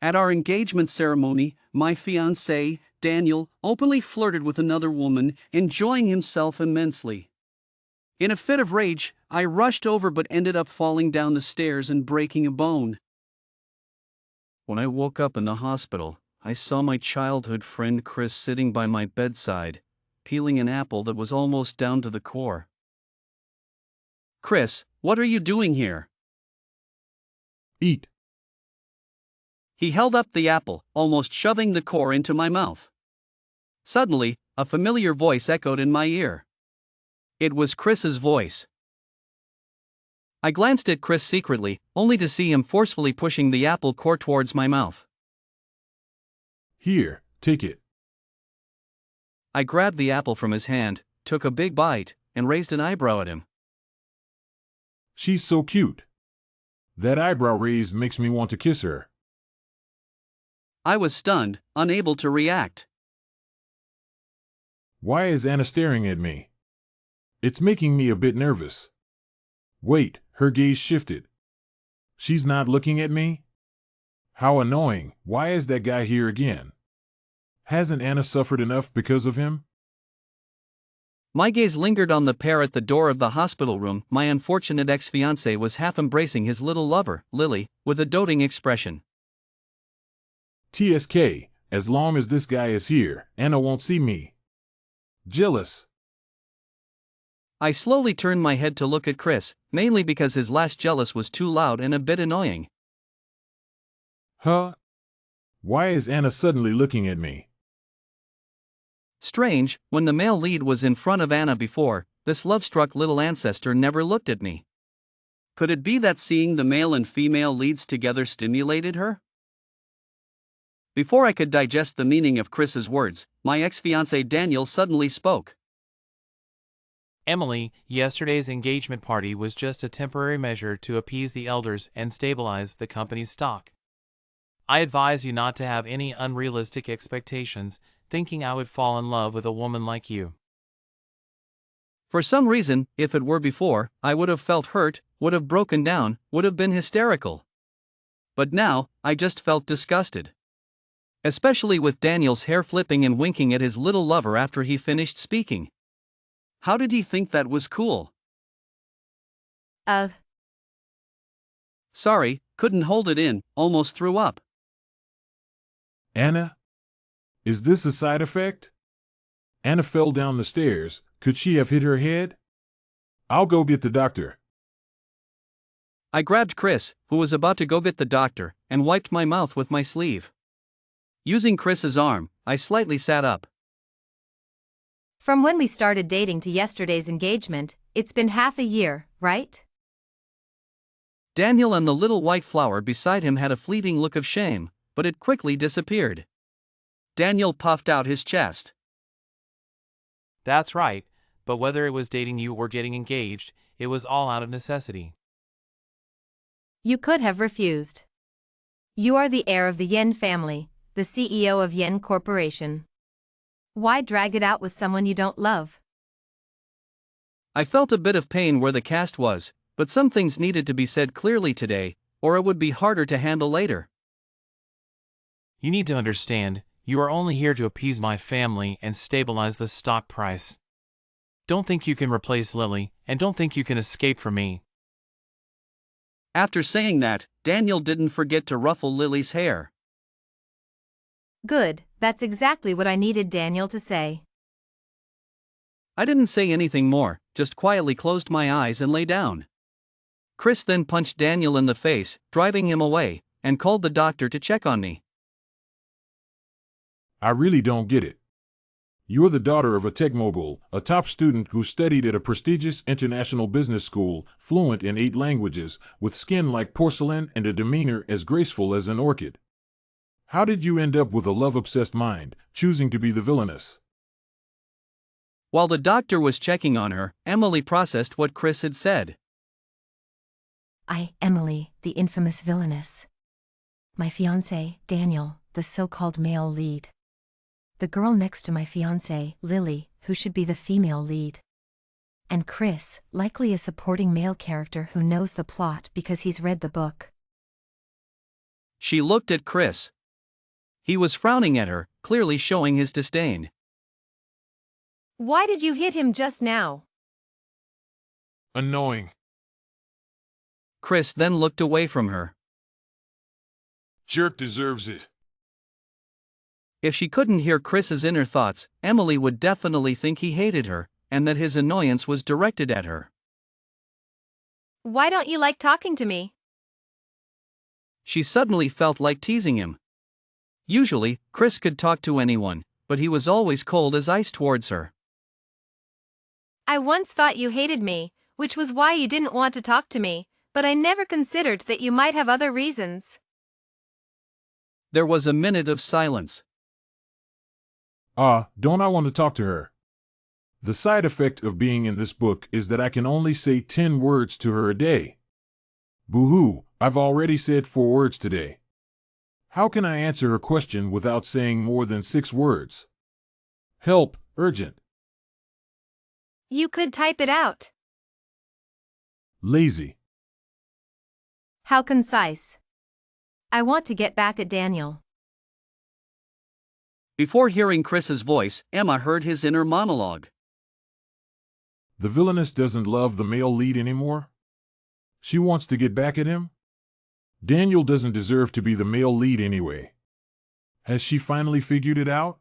At our engagement ceremony, my fiancé, Daniel, openly flirted with another woman, enjoying himself immensely. In a fit of rage, I rushed over but ended up falling down the stairs and breaking a bone. When I woke up in the hospital, I saw my childhood friend Chris sitting by my bedside, peeling an apple that was almost down to the core. "Chris, what are you doing here?" Eat. He held up the apple, almost shoving the core into my mouth. Suddenly, a familiar voice echoed in my ear. It was Chris's voice. I glanced at Chris secretly, only to see him forcefully pushing the apple core towards my mouth. Here, take it. I grabbed the apple from his hand, took a big bite, and raised an eyebrow at him. She's so cute. That eyebrow raise makes me want to kiss her. I was stunned, unable to react. Why is Anna staring at me? It's making me a bit nervous. Wait, her gaze shifted. She's not looking at me? How annoying. Why is that guy here again? Hasn't Anna suffered enough because of him? My gaze lingered on the pair at the door of the hospital room. My unfortunate ex-fiancé was half embracing his little lover, Lily, with a doting expression. TSK, as long as this guy is here, Anna won't see me. Jealous. I slowly turned my head to look at Chris, mainly because his last jealous was too loud and a bit annoying. Huh? Why is Anna suddenly looking at me? Strange, when the male lead was in front of Anna before, this love-struck little ancestor never looked at me. Could it be that seeing the male and female leads together stimulated her? Before I could digest the meaning of Chris's words, my ex-fiancé Daniel suddenly spoke. Emily, yesterday's engagement party was just a temporary measure to appease the elders and stabilize the company's stock. I advise you not to have any unrealistic expectations, thinking I would fall in love with a woman like you. For some reason, if it were before, I would have felt hurt, would have broken down, would have been hysterical. But now, I just felt disgusted. Especially with Daniel's hair flipping and winking at his little lover after he finished speaking. How did he think that was cool? Sorry, couldn't hold it in, almost threw up. Anna? Is this a side effect? Anna fell down the stairs. Could she have hit her head? I'll go get the doctor. I grabbed Chris, who was about to go get the doctor, and wiped my mouth with my sleeve. Using Chris's arm, I slightly sat up. From when we started dating to yesterday's engagement, it's been half a year, right? Daniel and the little white flower beside him had a fleeting look of shame, but it quickly disappeared. Daniel puffed out his chest. That's right, but whether it was dating you or getting engaged, it was all out of necessity. You could have refused. You are the heir of the Yen family, the CEO of Yen Corporation. Why drag it out with someone you don't love? I felt a bit of pain where the cast was, but some things needed to be said clearly today, or it would be harder to handle later. You need to understand, you are only here to appease my family and stabilize the stock price. Don't think you can replace Lily, and don't think you can escape from me. After saying that, Daniel didn't forget to ruffle Lily's hair. Good, that's exactly what I needed Daniel to say. I didn't say anything more, just quietly closed my eyes and lay down. Chris then punched Daniel in the face, driving him away, and called the doctor to check on me. I really don't get it. You're the daughter of a tech mogul, a top student who studied at a prestigious international business school, fluent in 8 languages, with skin like porcelain and a demeanor as graceful as an orchid. How did you end up with a love-obsessed mind, choosing to be the villainess? While the doctor was checking on her, Emily processed what Chris had said. Emily, the infamous villainess. My fiancé, Daniel, the so-called male lead. The girl next to my fiancé, Lily, who should be the female lead. And Chris, likely a supporting male character who knows the plot because he's read the book. She looked at Chris. He was frowning at her, clearly showing his disdain. Why did you hit him just now? Annoying. Chris then looked away from her. Jerk deserves it. If she couldn't hear Chris's inner thoughts, Emily would definitely think he hated her, and that his annoyance was directed at her. Why don't you like talking to me? She suddenly felt like teasing him. Usually, Chris could talk to anyone, but he was always cold as ice towards her. I once thought you hated me, which was why you didn't want to talk to me, but I never considered that you might have other reasons. There was a minute of silence. Don't I want to talk to her? The side effect of being in this book is that I can only say 10 words to her a day. Boo-hoo, I've already said 4 words today. How can I answer her question without saying more than 6 words? Help, urgent. You could type it out. Lazy. How concise. I want to get back at Daniel. Before hearing Chris's voice, Emma heard his inner monologue. The villainess doesn't love the male lead anymore? She wants to get back at him? Daniel doesn't deserve to be the male lead anyway. Has she finally figured it out?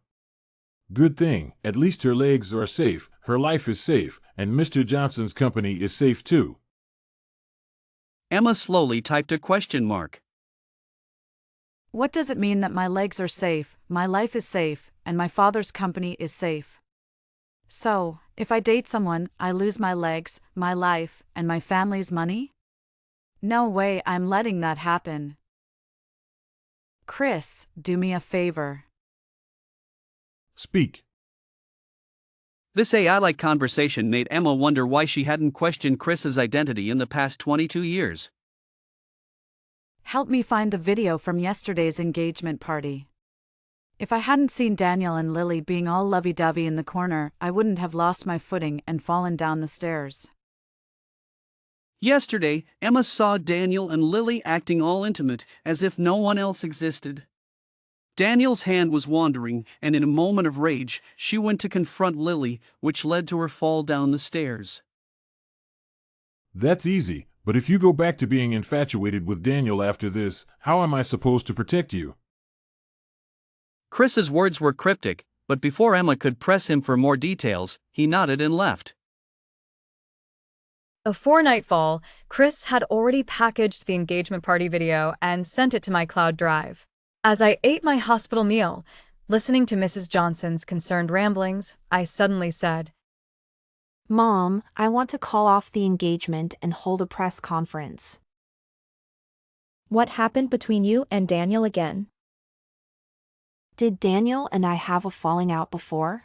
Good thing, at least her legs are safe, her life is safe, and Mr. Johnson's company is safe too. Emma slowly typed a question mark. What does it mean that my legs are safe, my life is safe, and my father's company is safe? So, if I date someone, I lose my legs, my life, and my family's money? No way I'm letting that happen. Chris, do me a favor. Speak. This AI-like conversation made Emma wonder why she hadn't questioned Chris's identity in the past 22 years. Help me find the video from yesterday's engagement party. If I hadn't seen Daniel and Lily being all lovey-dovey in the corner, I wouldn't have lost my footing and fallen down the stairs. Yesterday, Emma saw Daniel and Lily acting all intimate, as if no one else existed. Daniel's hand was wandering, and in a moment of rage, she went to confront Lily, which led to her fall down the stairs. That's easy, but if you go back to being infatuated with Daniel after this, how am I supposed to protect you? Chris's words were cryptic, but before Emma could press him for more details, he nodded and left. Before nightfall, Chris had already packaged the engagement party video and sent it to my cloud drive. As I ate my hospital meal, listening to Mrs. Johnson's concerned ramblings, I suddenly said, Mom, I want to call off the engagement and hold a press conference. What happened between you and Daniel again? Did Daniel and I have a falling out before?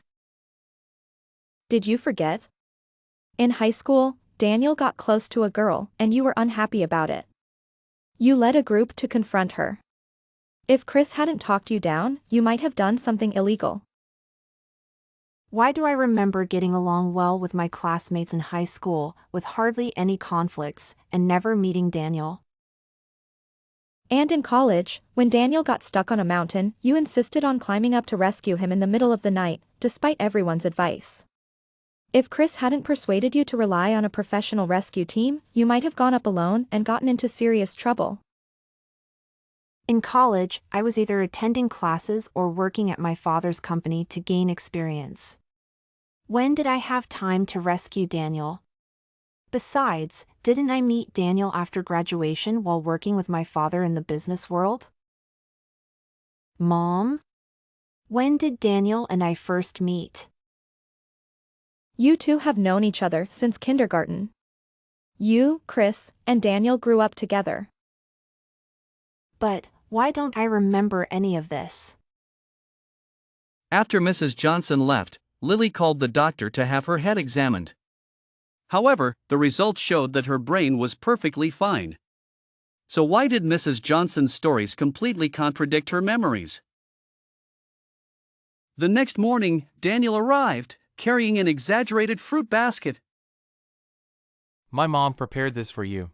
Did you forget? In high school, Daniel got close to a girl and you were unhappy about it. You led a group to confront her. If Chris hadn't talked you down, you might have done something illegal. Why do I remember getting along well with my classmates in high school, with hardly any conflicts, and never meeting Daniel? And in college, when Daniel got stuck on a mountain, you insisted on climbing up to rescue him in the middle of the night, despite everyone's advice. If Chris hadn't persuaded you to rely on a professional rescue team, you might have gone up alone and gotten into serious trouble. In college, I was either attending classes or working at my father's company to gain experience. When did I have time to rescue Daniel? Besides, didn't I meet Daniel after graduation while working with my father in the business world? Mom? When did Daniel and I first meet? You two have known each other since kindergarten. You, Chris, and Daniel grew up together. But why don't I remember any of this? After Mrs. Johnson left, Lily called the doctor to have her head examined. However, the results showed that her brain was perfectly fine. So why did Mrs. Johnson's stories completely contradict her memories? The next morning, Daniel arrived, carrying an exaggerated fruit basket. My mom prepared this for you.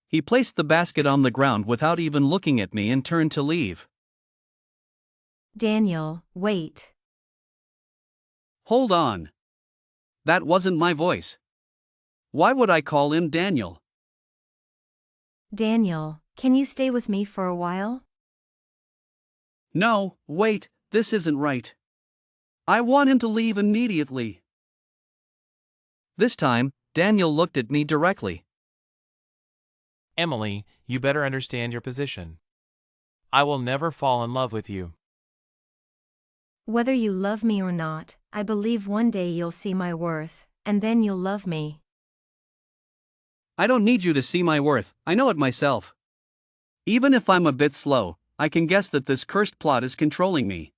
He placed the basket on the ground without even looking at me and turned to leave. Daniel, wait. Hold on. That wasn't my voice. Why would I call him Daniel? Daniel, can you stay with me for a while? No, wait, this isn't right. I want him to leave immediately. This time, Daniel looked at me directly. Emily, you better understand your position. I will never fall in love with you. Whether you love me or not, I believe one day you'll see my worth, and then you'll love me. I don't need you to see my worth, I know it myself. Even if I'm a bit slow, I can guess that this cursed plot is controlling me.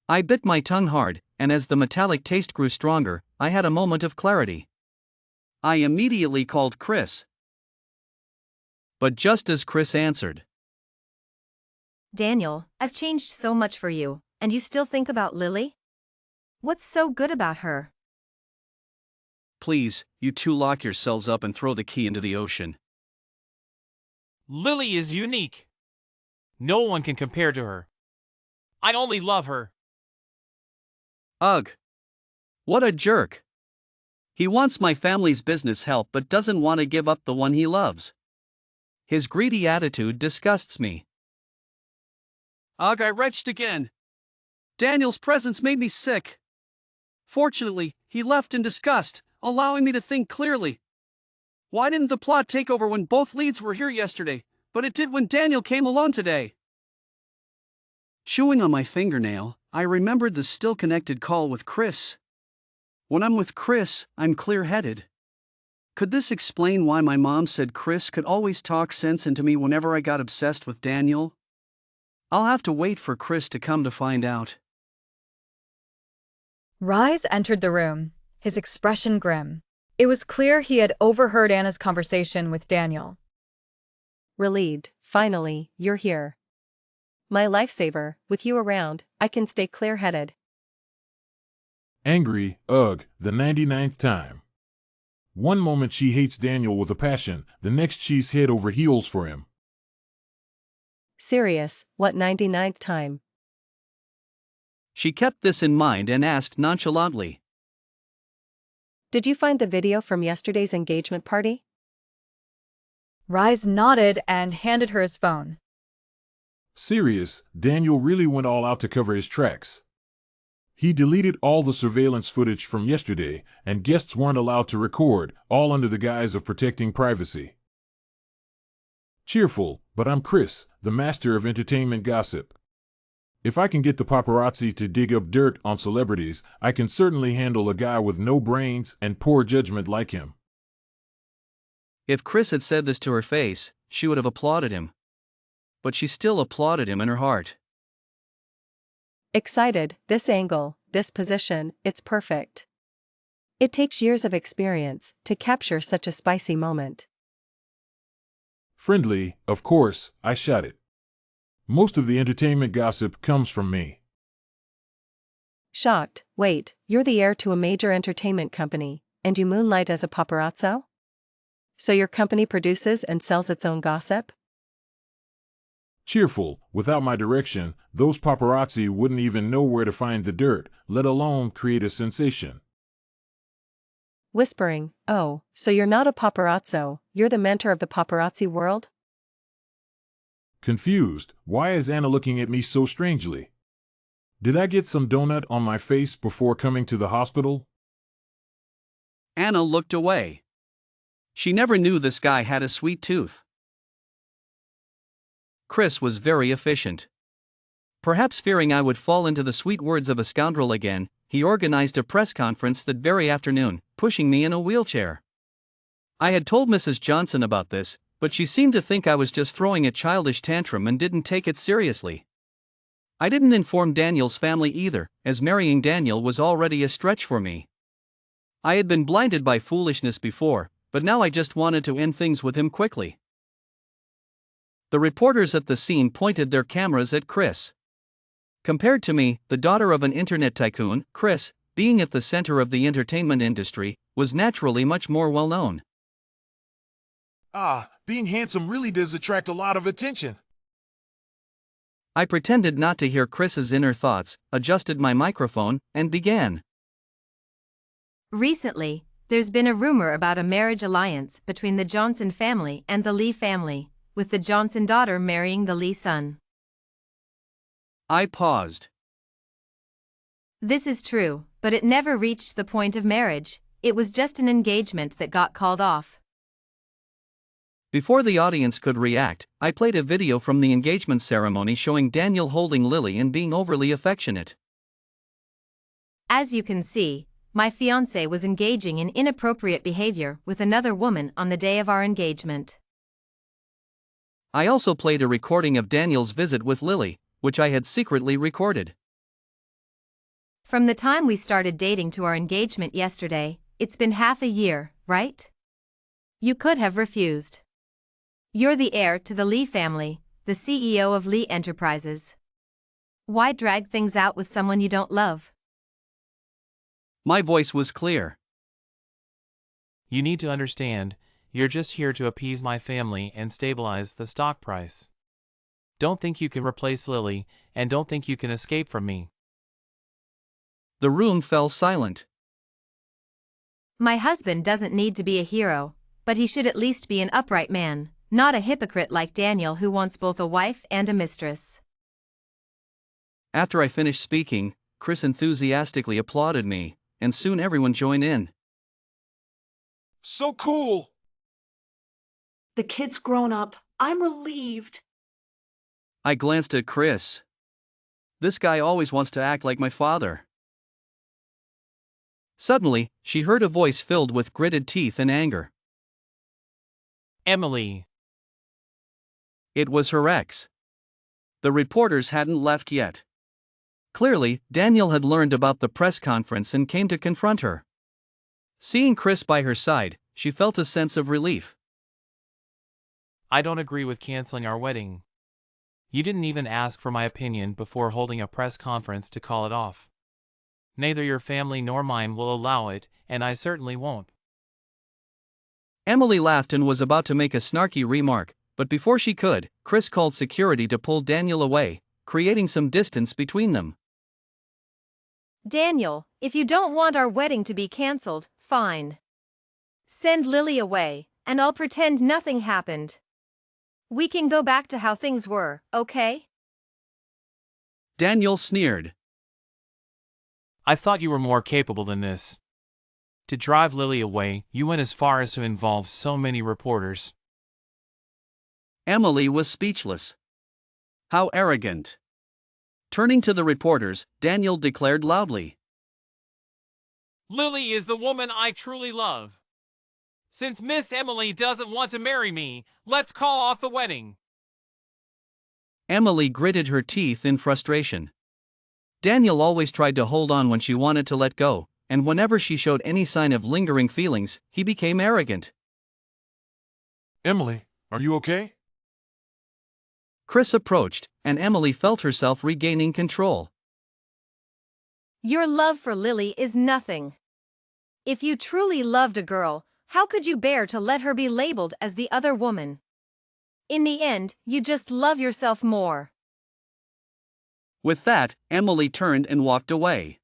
I bit my tongue hard, and as the metallic taste grew stronger, I had a moment of clarity. I immediately called Chris. But just as Chris answered, Daniel, I've changed so much for you, and you still think about Lily? What's so good about her? please, you two lock yourselves up and throw the key into the ocean. Lily is unique. No one can compare to her. I only love her. Ugh. What a jerk. He wants my family's business help but doesn't want to give up the one he loves. His greedy attitude disgusts me. Ugh, I retched again. Daniel's presence made me sick. Fortunately, he left in disgust, allowing me to think clearly. Why didn't the plot take over when both leads were here yesterday, but it did when Daniel came along today? Chewing on my fingernail, I remembered the still-connected call with Chris. When I'm with Chris, I'm clear-headed. Could this explain why my mom said Chris could always talk sense into me whenever I got obsessed with Daniel? I'll have to wait for Chris to come to find out. Rise entered the room, his expression grim. It was clear he had overheard Anna's conversation with Daniel. Relieved, finally, you're here. My lifesaver, with you around, I can stay clear-headed. Angry, ugh, the 99th time. One moment she hates Daniel with a passion, the next she's head over heels for him. Serious, what 99th time? She kept this in mind and asked nonchalantly. Did you find the video from yesterday's engagement party? Rise nodded and handed her his phone. Serious, Daniel really went all out to cover his tracks. He deleted all the surveillance footage from yesterday, and guests weren't allowed to record, all under the guise of protecting privacy. Cheerful, but I'm Chris, the master of entertainment gossip. If I can get the paparazzi to dig up dirt on celebrities, I can certainly handle a guy with no brains and poor judgment like him. If Chris had said this to her face, she would have applauded him. But she still applauded him in her heart. Excited, this angle, this position, it's perfect. It takes years of experience to capture such a spicy moment. Friendly, of course, I shot it. Most of the entertainment gossip comes from me. Shocked, wait, you're the heir to a major entertainment company, and you moonlight as a paparazzo? So your company produces and sells its own gossip? Cheerful, without my direction, those paparazzi wouldn't even know where to find the dirt, let alone create a sensation. Whispering, oh, so you're not a paparazzo, you're the mentor of the paparazzi world? Confused, why is Anna looking at me so strangely? Did I get some donut on my face before coming to the hospital? Anna looked away. She never knew this guy had a sweet tooth. Chris was very efficient. Perhaps fearing I would fall into the sweet words of a scoundrel again, he organized a press conference that very afternoon, pushing me in a wheelchair. I had told Mrs. Johnson about this, but she seemed to think I was just throwing a childish tantrum and didn't take it seriously. I didn't inform Daniel's family either, as marrying Daniel was already a stretch for me. I had been blinded by foolishness before, but now I just wanted to end things with him quickly. The reporters at the scene pointed their cameras at Chris. Compared to me, the daughter of an internet tycoon, Chris, being at the center of the entertainment industry, was naturally much more well-known. Ah, Being handsome really does attract a lot of attention. I pretended not to hear Chris's inner thoughts, adjusted my microphone, and began. Recently, there's been a rumor about a marriage alliance between the Johnson family and the Lee family, with the Johnson daughter marrying the Lee son. I paused. This is true, but it never reached the point of marriage. It was just an engagement that got called off. Before the audience could react, I played a video from the engagement ceremony showing Daniel holding Lily and being overly affectionate. As you can see, my fiancé was engaging in inappropriate behavior with another woman on the day of our engagement. I also played a recording of Daniel's visit with Lily, which I had secretly recorded. From the time we started dating to our engagement yesterday, it's been half a year, right? You could have refused. You're the heir to the Lee family, the CEO of Lee Enterprises. Why drag things out with someone you don't love? My voice was clear. You need to understand, you're just here to appease my family and stabilize the stock price. Don't think you can replace Lily, and don't think you can escape from me. The room fell silent. My husband doesn't need to be a hero, but he should at least be an upright man, not a hypocrite like Daniel who wants both a wife and a mistress. After I finished speaking, Chris enthusiastically applauded me, and soon everyone joined in. So cool! The kid's grown up. I'm relieved. I glanced at Chris. This guy always wants to act like my father. Suddenly, she heard a voice filled with gritted teeth and anger. Emily. It was her ex. The reporters hadn't left yet. Clearly, Daniel had learned about the press conference and came to confront her. Seeing Chris by her side, she felt a sense of relief. I don't agree with canceling our wedding. You didn't even ask for my opinion before holding a press conference to call it off. Neither your family nor mine will allow it, and I certainly won't. Emily laughed and was about to make a snarky remark, but before she could, Chris called security to pull Daniel away, creating some distance between them. Daniel, if you don't want our wedding to be cancelled, fine. Send Lily away, and I'll pretend nothing happened. We can go back to how things were, okay? Daniel sneered. I thought you were more capable than this. To drive Lily away, you went as far as to involve so many reporters. Emily was speechless. How arrogant. Turning to the reporters, Daniel declared loudly. Lily is the woman I truly love. Since Miss Emily doesn't want to marry me, let's call off the wedding. Emily gritted her teeth in frustration. Daniel always tried to hold on when she wanted to let go, and whenever she showed any sign of lingering feelings, he became arrogant. Emily, are you okay? Chris approached, and Emily felt herself regaining control. Your love for Lily is nothing. If you truly loved a girl, how could you bear to let her be labeled as the other woman? In the end, you just love yourself more. With that, Emily turned and walked away.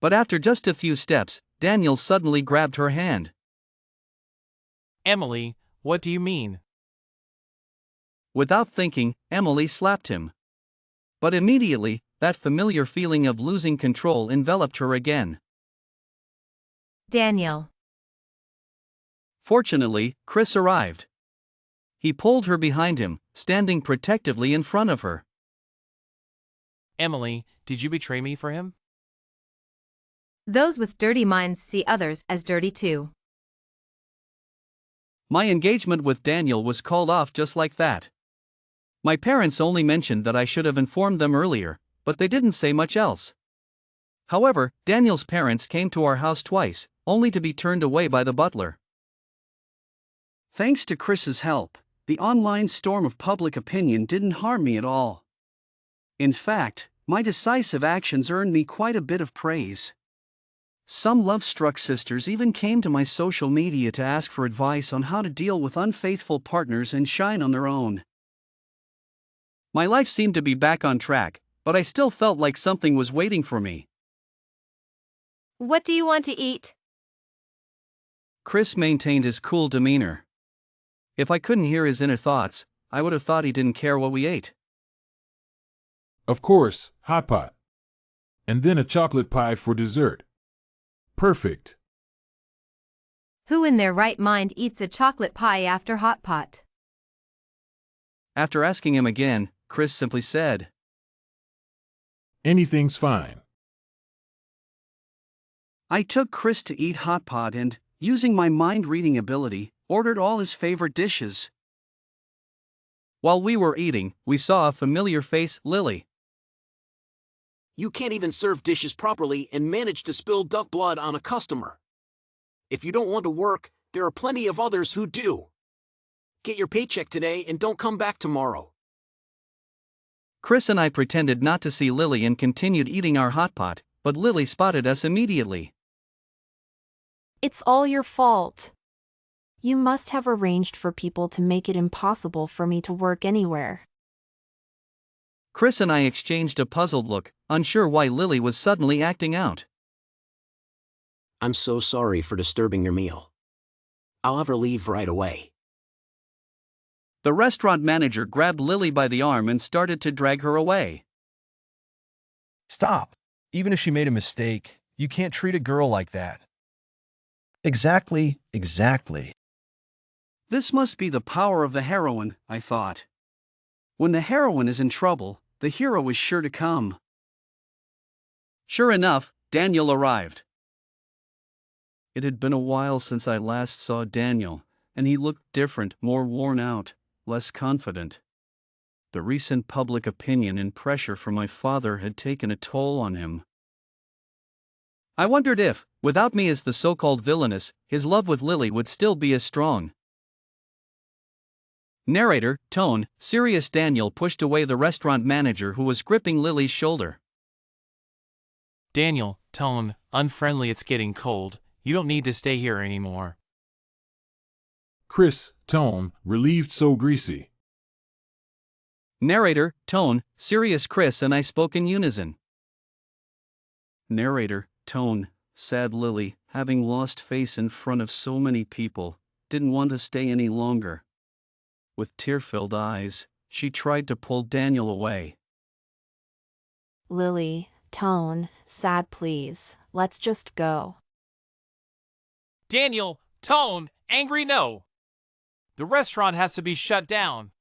But after just a few steps, Daniel suddenly grabbed her hand. Emily, what do you mean? Without thinking, Emily slapped him. But immediately, that familiar feeling of losing control enveloped her again. Daniel. Fortunately, Chris arrived. He pulled her behind him, standing protectively in front of her. Emily, did you betray me for him? Those with dirty minds see others as dirty too. My engagement with Daniel was called off just like that. My parents only mentioned that I should have informed them earlier, but they didn't say much else. However, Daniel's parents came to our house twice, only to be turned away by the butler. Thanks to Chris's help, the online storm of public opinion didn't harm me at all. In fact, my decisive actions earned me quite a bit of praise. Some love-struck sisters even came to my social media to ask for advice on how to deal with unfaithful partners and shine on their own. My life seemed to be back on track, but I still felt like something was waiting for me. What do you want to eat? Chris maintained his cool demeanor. If I couldn't hear his inner thoughts, I would have thought he didn't care what we ate. Of course, hot pot. And then a chocolate pie for dessert. Perfect. Who in their right mind eats a chocolate pie after hot pot? After asking him again, Chris simply said, Anything's fine. I took Chris to eat hot pot and, using my mind-reading ability, ordered all his favorite dishes. While we were eating, we saw a familiar face, Lily. You can't even serve dishes properly and manage to spill duck blood on a customer. If you don't want to work, there are plenty of others who do. Get your paycheck today and don't come back tomorrow. Chris and I pretended not to see Lily and continued eating our hot pot, but Lily spotted us immediately. It's all your fault. You must have arranged for people to make it impossible for me to work anywhere. Chris and I exchanged a puzzled look, unsure why Lily was suddenly acting out. I'm so sorry for disturbing your meal. I'll have her leave right away. The restaurant manager grabbed Lily by the arm and started to drag her away. Stop. Even if she made a mistake, you can't treat a girl like that. Exactly. This must be the power of the heroine, I thought. When the heroine is in trouble, the hero is sure to come. Sure enough, Daniel arrived. It had been a while since I last saw Daniel, and he looked different, more worn out, less confident. The recent public opinion and pressure from my father had taken a toll on him. I wondered if, without me as the so-called villainess, his love with Lily would still be as strong. Narrator, tone, serious. Daniel pushed away the restaurant manager who was gripping Lily's shoulder. Daniel, tone, unfriendly. It's getting cold. You don't need to stay here anymore. Chris, tone, relieved. So greasy. Narrator, tone, serious. Chris and I spoke in unison. Narrator, tone, sad. Lily, having lost face in front of so many people, didn't want to stay any longer. With tear-filled eyes, she tried to pull Daniel away. Lily, tone, sad. Please, let's just go. Daniel, tone, angry. No. The restaurant has to be shut down.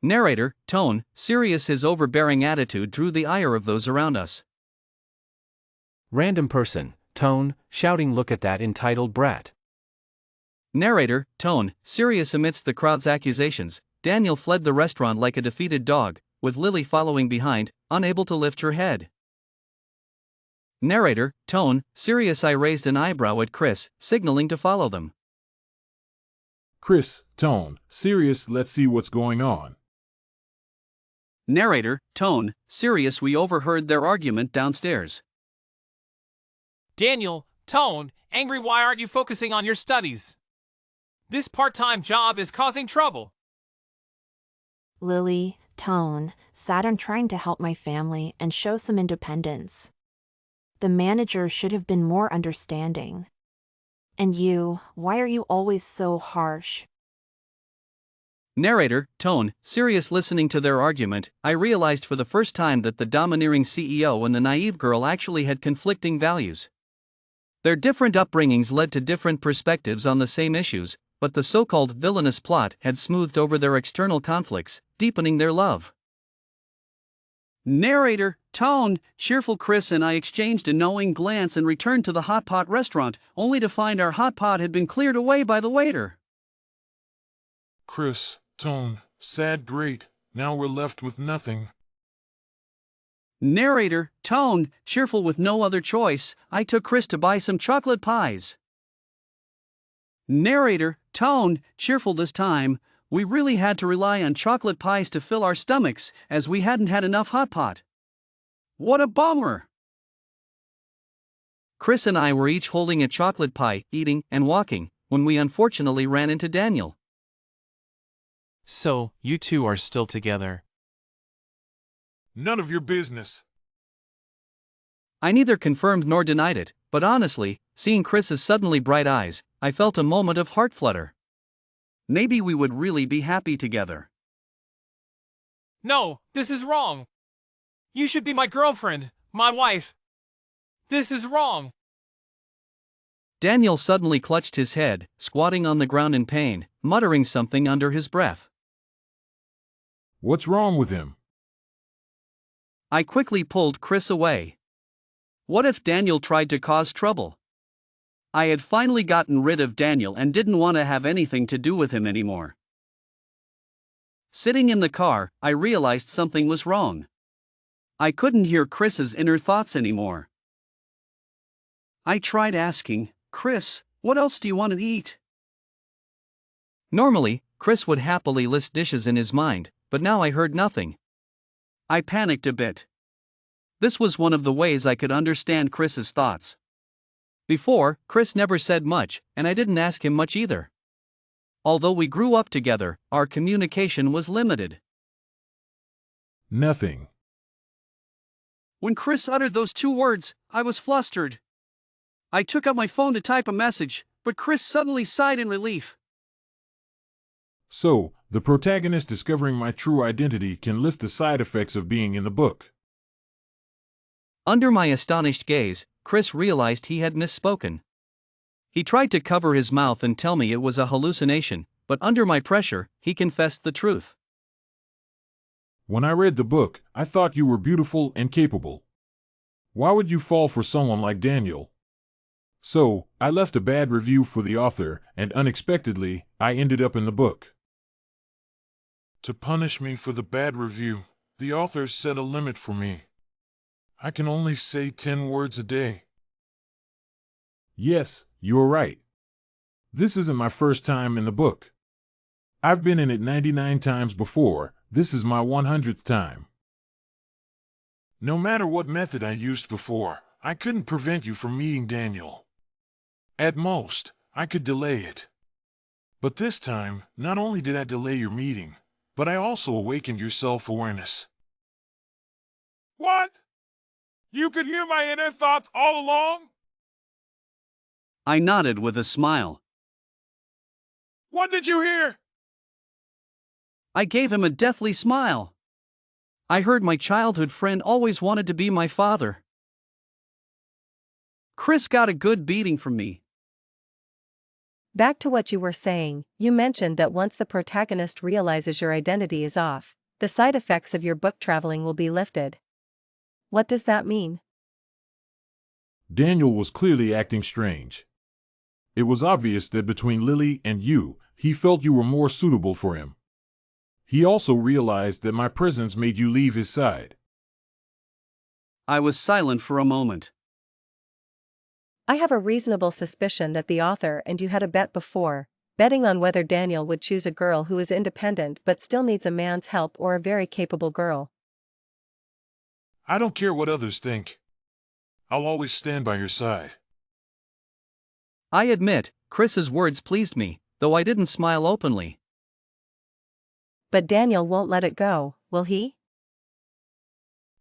Narrator, tone, serious. His overbearing attitude drew the ire of those around us. Random person, tone, shouting, look at that entitled brat. Narrator, tone, serious. Amidst the crowd's accusations, Daniel fled the restaurant like a defeated dog, with Lily following behind, unable to lift her head. Narrator, tone, serious. I raised an eyebrow at Chris, signaling to follow them. Chris, tone, serious. Let's see what's going on. Narrator, tone, serious. We overheard their argument downstairs. Daniel, tone, angry. Why aren't you focusing on your studies? This part-time job is causing trouble. Lily, tone, sad. I'm trying to help my family and show some independence. The manager should have been more understanding. And you, why are you always so harsh? Narrator, tone, serious. Listening to their argument, I realized for the first time that the domineering CEO and the naive girl actually had conflicting values. Their different upbringings led to different perspectives on the same issues, but the so-called villainous plot had smoothed over their external conflicts, deepening their love. Narrator, tone, cheerful. Chris and I exchanged a knowing glance and returned to the hot pot restaurant, only to find our hot pot had been cleared away by the waiter. Chris, tone, sad. Great. Now we're left with nothing. Narrator, tone, cheerful. With no other choice, I took Chris to buy some chocolate pies. Narrator, tone, cheerful. This time, we really had to rely on chocolate pies to fill our stomachs, as we hadn't had enough hot pot. What a bummer! Chris and I were each holding a chocolate pie, eating and walking, when we unfortunately ran into Daniel. So, you two are still together. None of your business. I neither confirmed nor denied it, but honestly, seeing Chris's suddenly bright eyes, I felt a moment of heart flutter. Maybe we would really be happy together. No, this is wrong. You should be my girlfriend, my wife. This is wrong. Daniel suddenly clutched his head, squatting on the ground in pain, muttering something under his breath. What's wrong with him? I quickly pulled Chris away. What if Daniel tried to cause trouble? I had finally gotten rid of Daniel and didn't want to have anything to do with him anymore. Sitting in the car, I realized something was wrong. I couldn't hear Chris's inner thoughts anymore. I tried asking, "Chris, what else do you want to eat?" Normally, Chris would happily list dishes in his mind, but now I heard nothing. I panicked a bit. This was one of the ways I could understand Chris's thoughts. Before, Chris never said much, and I didn't ask him much either. Although we grew up together, our communication was limited. Nothing. When Chris uttered those two words, I was flustered. I took out my phone to type a message, but Chris suddenly sighed in relief. So, the protagonist discovering my true identity can lift the side effects of being in the book. Under my astonished gaze, Chris realized he had misspoken. He tried to cover his mouth and tell me it was a hallucination, but under my pressure, he confessed the truth. When I read the book, I thought you were beautiful and capable. Why would you fall for someone like Daniel? So, I left a bad review for the author, and unexpectedly, I ended up in the book. To punish me for the bad review, the author set a limit for me. I can only say 10 words a day. Yes, you're right. This isn't my first time in the book. I've been in it 99 times before. This is my 100th time. No matter what method I used before, I couldn't prevent you from meeting Daniel. At most, I could delay it. But this time, not only did I delay your meeting, but I also awakened your self-awareness. What? You could hear my inner thoughts all along? I nodded with a smile. What did you hear? I gave him a deathly smile. I heard my childhood friend always wanted to be my father. Chris got a good beating from me. Back to what you were saying, you mentioned that once the protagonist realizes your identity is off, the side effects of your book traveling will be lifted. What does that mean? Daniel was clearly acting strange. It was obvious that between Lily and you, he felt you were more suitable for him. He also realized that my presence made you leave his side. I was silent for a moment. I have a reasonable suspicion that the author and you had a bet before, betting on whether Daniel would choose a girl who is independent but still needs a man's help or a very capable girl. I don't care what others think. I'll always stand by your side. I admit, Chris's words pleased me, though I didn't smile openly. But Daniel won't let it go, will he?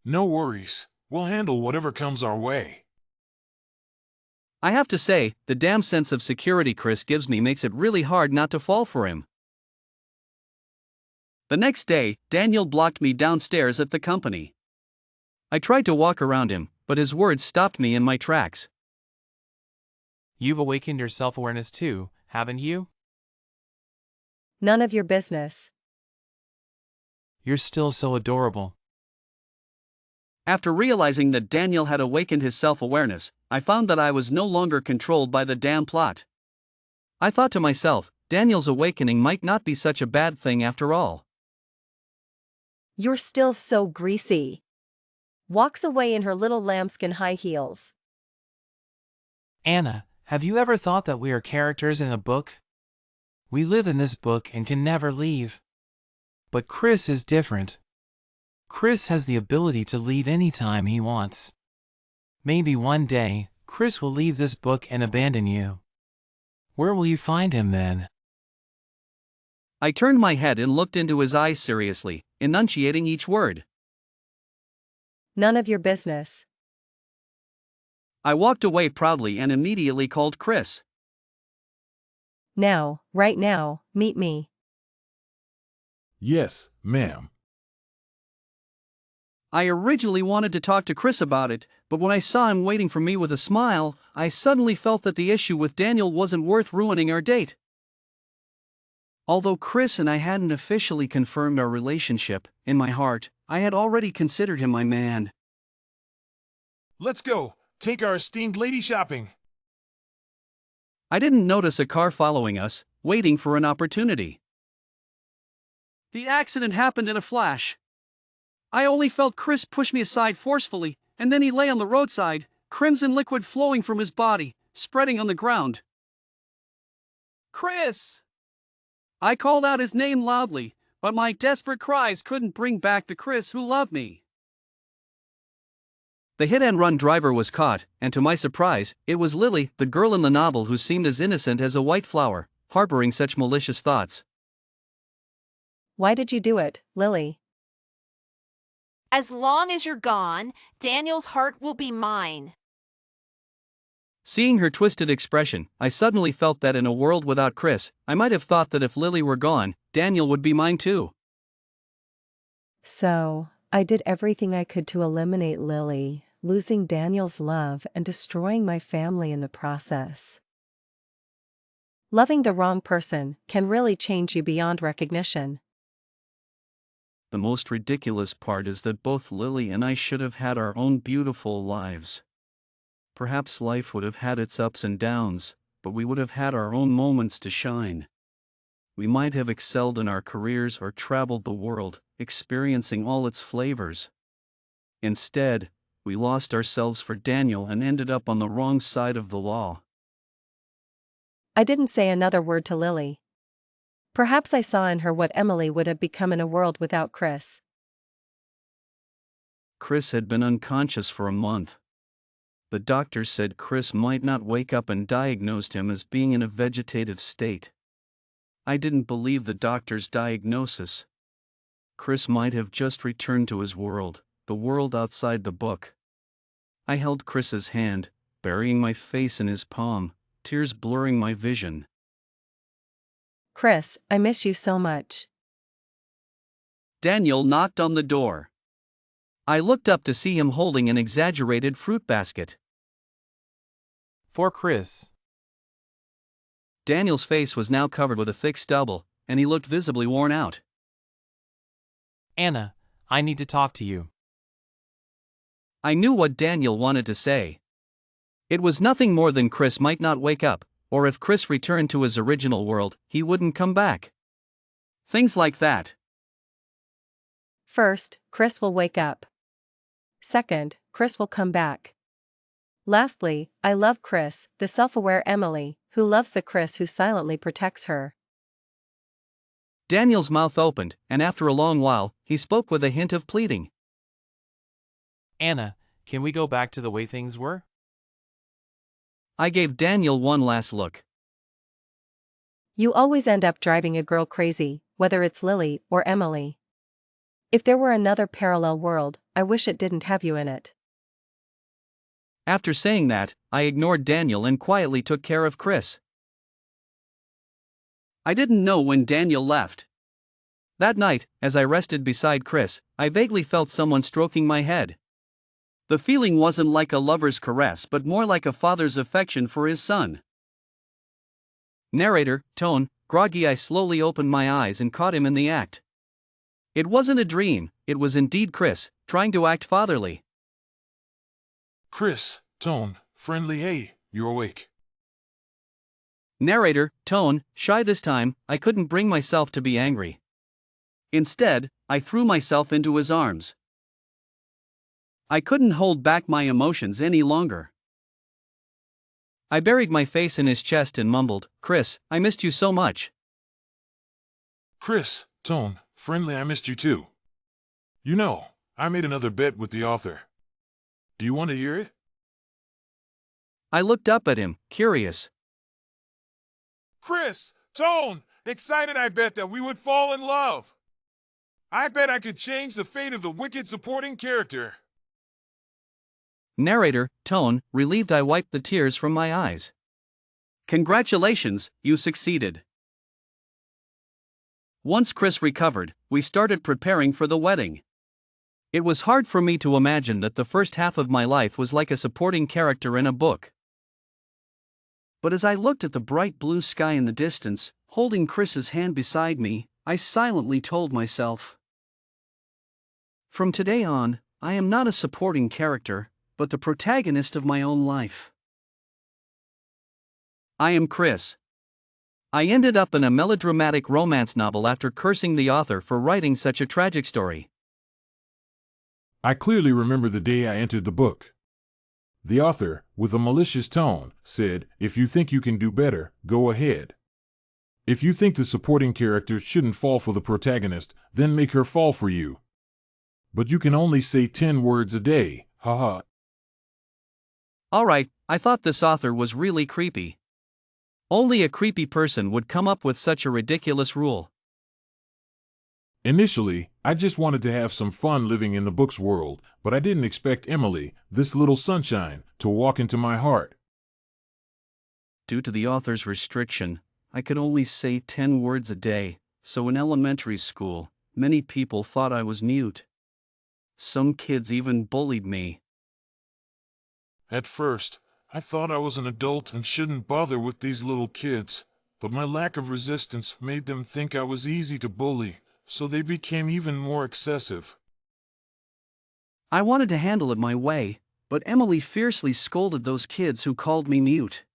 No worries. We'll handle whatever comes our way. I have to say, the damn sense of security Chris gives me makes it really hard not to fall for him. The next day, Daniel blocked me downstairs at the company. I tried to walk around him, but his words stopped me in my tracks. You've awakened your self-awareness too, haven't you? None of your business. You're still so adorable. After realizing that Daniel had awakened his self-awareness, I found that I was no longer controlled by the damn plot. I thought to myself, Daniel's awakening might not be such a bad thing after all. You're still so greasy. Walks away in her little lambskin high heels. Anna, have you ever thought that we are characters in a book? We live in this book and can never leave. But Chris is different. Chris has the ability to leave anytime he wants. Maybe one day, Chris will leave this book and abandon you. Where will you find him then? I turned my head and looked into his eyes seriously, enunciating each word. None of your business. I walked away proudly and immediately called Chris. Now, right now, meet me. Yes, ma'am. I originally wanted to talk to Chris about it, but when I saw him waiting for me with a smile, I suddenly felt that the issue with Daniel wasn't worth ruining our date. Although Chris and I hadn't officially confirmed our relationship, in my heart, I had already considered him my man. Let's go. Take our esteemed lady shopping. I didn't notice a car following us, waiting for an opportunity. The accident happened in a flash. I only felt Chris push me aside forcefully, and then he lay on the roadside, crimson liquid flowing from his body, spreading on the ground. Chris! I called out his name loudly, but my desperate cries couldn't bring back the Chris who loved me. The hit-and-run driver was caught, and to my surprise, it was Lily, the girl in the novel who seemed as innocent as a white flower, harboring such malicious thoughts. Why did you do it, Lily? As long as you're gone, Daniel's heart will be mine. Seeing her twisted expression, I suddenly felt that in a world without Chris, I might have thought that if Lily were gone, Daniel would be mine too. So, I did everything I could to eliminate Lily, losing Daniel's love and destroying my family in the process. Loving the wrong person can really change you beyond recognition. The most ridiculous part is that both Lily and I should have had our own beautiful lives. Perhaps life would have had its ups and downs, but we would have had our own moments to shine. We might have excelled in our careers or traveled the world, experiencing all its flavors. Instead, we lost ourselves for Daniel and ended up on the wrong side of the law. I didn't say another word to Lily. Perhaps I saw in her what Emily would have become in a world without Chris. Chris had been unconscious for a month. The doctor said Chris might not wake up and diagnosed him as being in a vegetative state. I didn't believe the doctor's diagnosis. Chris might have just returned to his world, the world outside the book. I held Chris's hand, burying my face in his palm, tears blurring my vision. Chris, I miss you so much. Daniel knocked on the door. I looked up to see him holding an exaggerated fruit basket. For Chris. Daniel's face was now covered with a thick stubble, and he looked visibly worn out. Anna, I need to talk to you. I knew what Daniel wanted to say. It was nothing more than Chris might not wake up, or if Chris returned to his original world, he wouldn't come back. Things like that. First, Chris will wake up. Second, Chris will come back. Lastly, I love Chris, the self-aware Emily, who loves the Chris who silently protects her. Daniel's mouth opened, and after a long while, he spoke with a hint of pleading. Anna, can we go back to the way things were? I gave Daniel one last look. You always end up driving a girl crazy, whether it's Lily or Emily. If there were another parallel world, I wish it didn't have you in it. After saying that, I ignored Daniel and quietly took care of Chris. I didn't know when Daniel left. That night, as I rested beside Chris, I vaguely felt someone stroking my head. The feeling wasn't like a lover's caress but more like a father's affection for his son. Narrator, tone, groggy. I slowly opened my eyes and caught him in the act. It wasn't a dream, it was indeed Chris, trying to act fatherly. Chris, tone, friendly. Hey, you're awake. Narrator, tone, shy. This time, I couldn't bring myself to be angry. Instead, I threw myself into his arms. I couldn't hold back my emotions any longer. I buried my face in his chest and mumbled, "Chris, I missed you so much." Chris, tone, friendly. I missed you too. You know, I made another bet with the author. Do you want to hear it? I looked up at him, curious. Chris, Tone, excited I bet that we would fall in love. I bet I could change the fate of the wicked supporting character. Narrator, Tone, relieved. I wiped the tears from my eyes. Congratulations, you succeeded. Once Chris recovered, we started preparing for the wedding. It was hard for me to imagine that the first half of my life was like a supporting character in a book. But as I looked at the bright blue sky in the distance, holding Chris's hand beside me, I silently told myself, from today on, I am not a supporting character, but the protagonist of my own life. I am Chris. I ended up in a melodramatic romance novel after cursing the author for writing such a tragic story. I clearly remember the day I entered the book. The author, with a malicious tone, said, "If you think you can do better, go ahead. If you think the supporting character shouldn't fall for the protagonist, then make her fall for you. But you can only say 10 words a day, haha." Alright, I thought this author was really creepy. Only a creepy person would come up with such a ridiculous rule. Initially, I just wanted to have some fun living in the book's world, but I didn't expect Emily, this little sunshine, to walk into my heart. Due to the author's restriction, I could only say 10 words a day, so in elementary school, many people thought I was mute. Some kids even bullied me. At first, I thought I was an adult and shouldn't bother with these little kids, but my lack of resistance made them think I was easy to bully, so they became even more excessive. I wanted to handle it my way, but Emily fiercely scolded those kids who called me mute.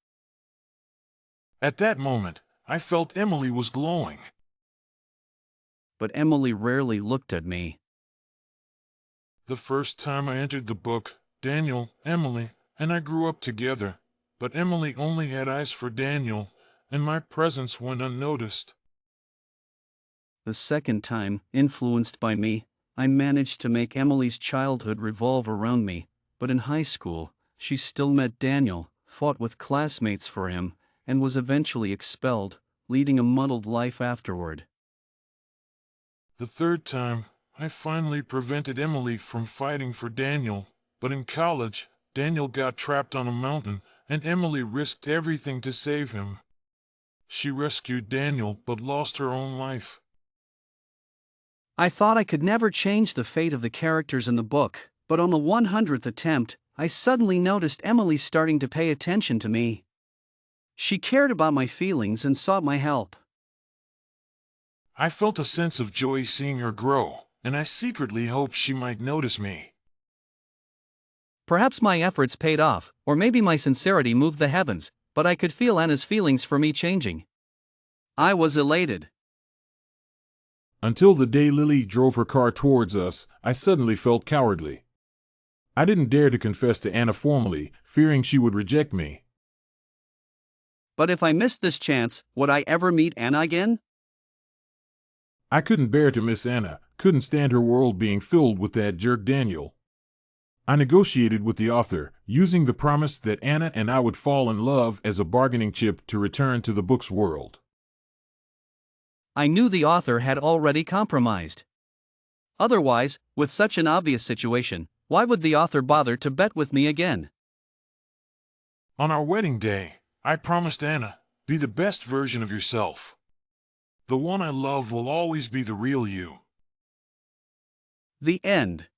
At that moment, I felt Emily was glowing. But Emily rarely looked at me. The first time I entered the book, Daniel, Emily, and I grew up together, but Emily only had eyes for Daniel, and my presence went unnoticed. The second time, influenced by me, I managed to make Emily's childhood revolve around me, but in high school, she still met Daniel, fought with classmates for him, and was eventually expelled, leading a muddled life afterward. The third time, I finally prevented Emily from fighting for Daniel, but in college, Daniel got trapped on a mountain, and Emily risked everything to save him. She rescued Daniel but lost her own life. I thought I could never change the fate of the characters in the book, but on the 100th attempt, I suddenly noticed Emily starting to pay attention to me. She cared about my feelings and sought my help. I felt a sense of joy seeing her grow, and I secretly hoped she might notice me. Perhaps my efforts paid off, or maybe my sincerity moved the heavens, but I could feel Anna's feelings for me changing. I was elated. Until the day Lily drove her car towards us, I suddenly felt cowardly. I didn't dare to confess to Anna formally, fearing she would reject me. But if I missed this chance, would I ever meet Anna again? I couldn't bear to miss Anna, couldn't stand her world being filled with that jerk Daniel. I negotiated with the author, using the promise that Anna and I would fall in love as a bargaining chip to return to the book's world. I knew the author had already compromised. Otherwise, with such an obvious situation, why would the author bother to bet with me again? On our wedding day, I promised Anna, be the best version of yourself. The one I love will always be the real you. The end.